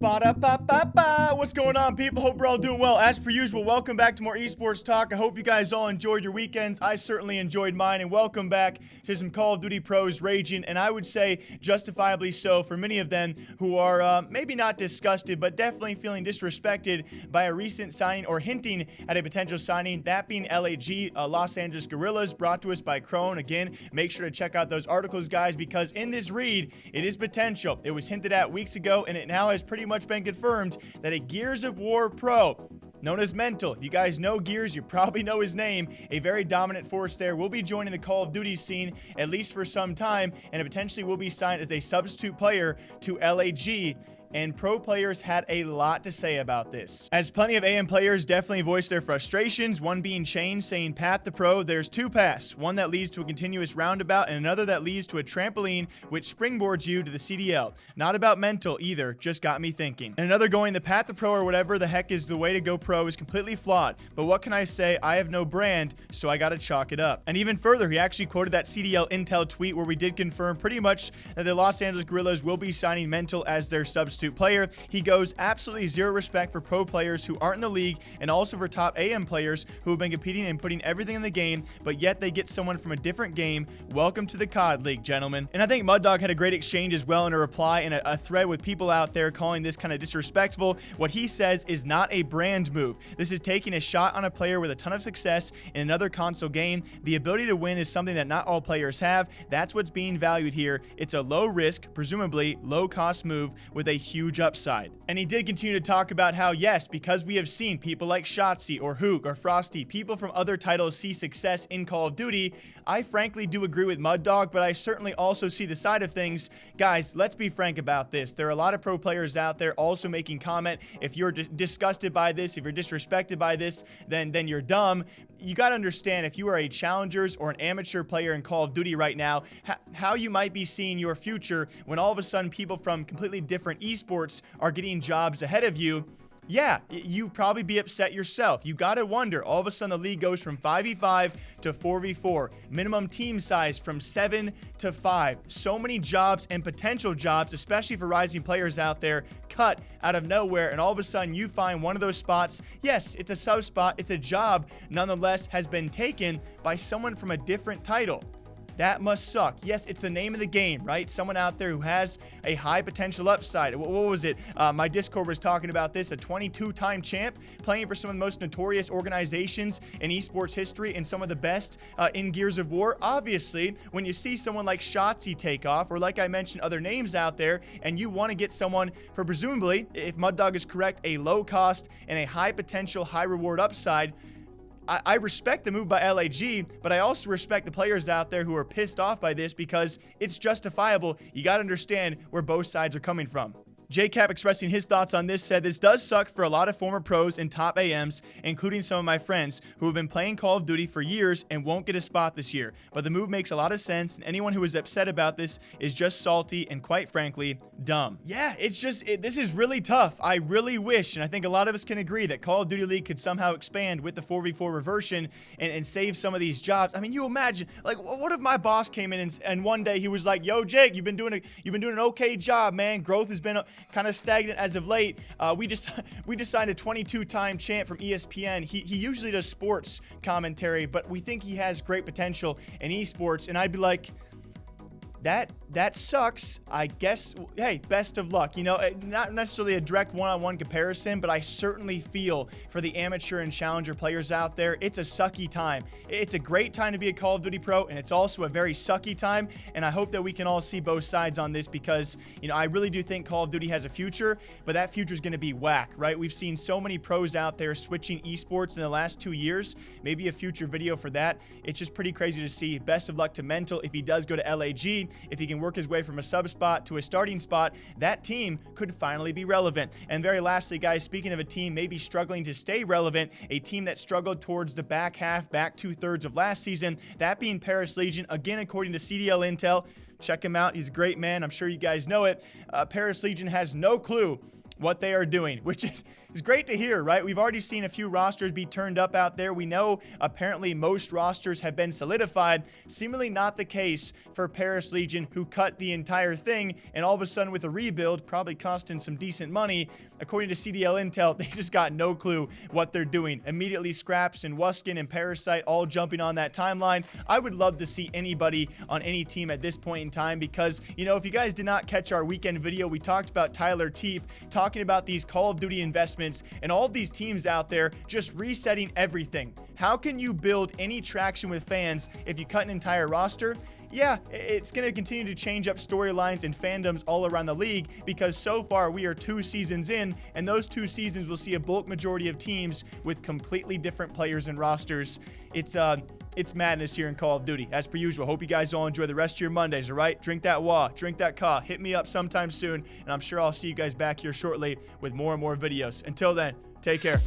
Ba-da-ba-ba-ba. What's going on, people? Hope we're all doing well. As per usual, welcome back to more esports talk. I hope you guys all enjoyed your weekends. I certainly enjoyed mine, and welcome back to some Call of Duty pros raging, and I would say justifiably so for many of them who are maybe not disgusted, but definitely feeling disrespected by a recent signing or hinting at a potential signing, that being LAG, Los Angeles Guerrillas, brought to us by Crone. Again, make sure to check out those articles, guys, because in this read, it is potential. It was hinted at weeks ago, and it now has pretty much been confirmed that a Gears of War pro known as Mental, if you guys know Gears, you probably know his name, a very dominant force there, will be joining the Call of Duty scene at least for some time, and potentially will be signed as a substitute player to LAG. And pro players had a lot to say about this, as plenty of AM players definitely voiced their frustrations, one being Chain saying, "Path to pro, there's two paths, one that leads to a continuous roundabout and another that leads to a trampoline which springboards you to the CDL. Not about Mental either, just got me thinking." And another going, "The path to pro or whatever the heck is the way to go pro is completely flawed, but what can I say, I have no brand, so I gotta chalk it up." And even further, he actually quoted that CDL Intel tweet where we did confirm pretty much that the Los Angeles Guerrillas will be signing Mental as their substitute player. He goes, "Absolutely zero respect for pro players who aren't in the league, and also for top AM players who have been competing and putting everything in the game, but yet they get someone from a different game. Welcome to the CoD League, gentlemen." And I think Muddog had a great exchange as well in a reply in a thread with people out there calling this kind of disrespectful. What he says is not a brand move. This is taking a shot on a player with a ton of success in another console game. The ability to win is something that not all players have. That's what's being valued here. It's a low risk, presumably low cost move with a huge upside. And he did continue to talk about how, yes, because we have seen people like Shotzi or Hook or Frosty, people from other titles see success in Call of Duty, I frankly do agree with Muddog, but I certainly also see the side of things. Guys, let's be frank about this. There are a lot of pro players out there also making comment. If you're disgusted by this, if you're disrespected by this, then you're dumb. You got to understand, if you are a challengers or an amateur player in Call of Duty right now, how you might be seeing your future when all of a sudden people from completely different esports are getting jobs ahead of you. Yeah, you probably be upset yourself. You got to wonder, all of a sudden the league goes from 5v5 to 4v4. Minimum team size from 7 to 5. So many jobs and potential jobs, especially for rising players out there, cut out of nowhere, and all of a sudden you find one of those spots. Yes, it's a sub spot, it's a job, nonetheless has been taken by someone from a different title. That must suck. Yes, it's the name of the game, right? Someone out there who has a high potential upside. What was it? My Discord was talking about this, a 22-time champ playing for some of the most notorious organizations in esports history and some of the best in Gears of War. Obviously, when you see someone like Shotzi take off, or like I mentioned, other names out there, and you want to get someone for presumably, if Muddog is correct, a low cost and a high potential, high reward upside, I respect the move by LAG, but I also respect the players out there who are pissed off by this because it's justifiable. You got to understand where both sides are coming from. JCap, expressing his thoughts on this, said, "This does suck for a lot of former pros and top AMs, including some of my friends who have been playing Call of Duty for years and won't get a spot this year. But the move makes a lot of sense, and anyone who is upset about this is just salty and, quite frankly, dumb." Yeah, it's just, this is really tough. I really wish, and I think a lot of us can agree, that Call of Duty League could somehow expand with the 4v4 reversion and save some of these jobs. I mean, you imagine, like, what if my boss came in and one day he was like, "Yo, Jake, you've been doing an okay job, man. Growth has been kind of stagnant as of late. We just signed a 22-time champ from ESPN. He usually does sports commentary, but we think he has great potential in esports." And I'd be like, that sucks. I guess, hey, best of luck. You know, not necessarily a direct one-on-one comparison, but I certainly feel for the amateur and challenger players out there, it's a sucky time. It's a great time to be a Call of Duty pro, and it's also a very sucky time, and I hope that we can all see both sides on this because, you know, I really do think Call of Duty has a future, but that future is going to be whack, right? We've seen so many pros out there switching esports in the last 2 years. Maybe a future video for that. It's just pretty crazy to see. Best of luck to Mental if he does go to LAG. If he can work his way from a sub spot to a starting spot, that team could finally be relevant. And very lastly, guys, speaking of a team maybe struggling to stay relevant, a team that struggled towards the back 2/3 of last season, that being Paris Legion, again, according to CDL Intel. Check him out. He's a great man. I'm sure you guys know it. Paris Legion has no clue what they are doing, which is great to hear, right? We've already seen a few rosters be turned up out there. We know apparently most rosters have been solidified. Seemingly not the case for Paris Legion, who cut the entire thing, and all of a sudden with a rebuild, probably costing some decent money, according to CDL Intel, they just got no clue what they're doing. Immediately Scraps and Wuskin and Parasite all jumping on that timeline. I would love to see anybody on any team at this point in time because, you know, if you guys did not catch our weekend video, we talked about Tyler Teep talking about these Call of Duty investments and all of these teams out there just resetting everything. How can you build any traction with fans if you cut an entire roster? Yeah, it's going to continue to change up storylines and fandoms all around the league because so far we are 2 seasons in, and those 2 seasons will see a bulk majority of teams with completely different players and rosters. It's madness here in Call of Duty. As per usual, hope you guys all enjoy the rest of your Mondays, all right? Drink that WA, drink that Ka, hit me up sometime soon, and I'm sure I'll see you guys back here shortly with more and more videos. Until then, take care.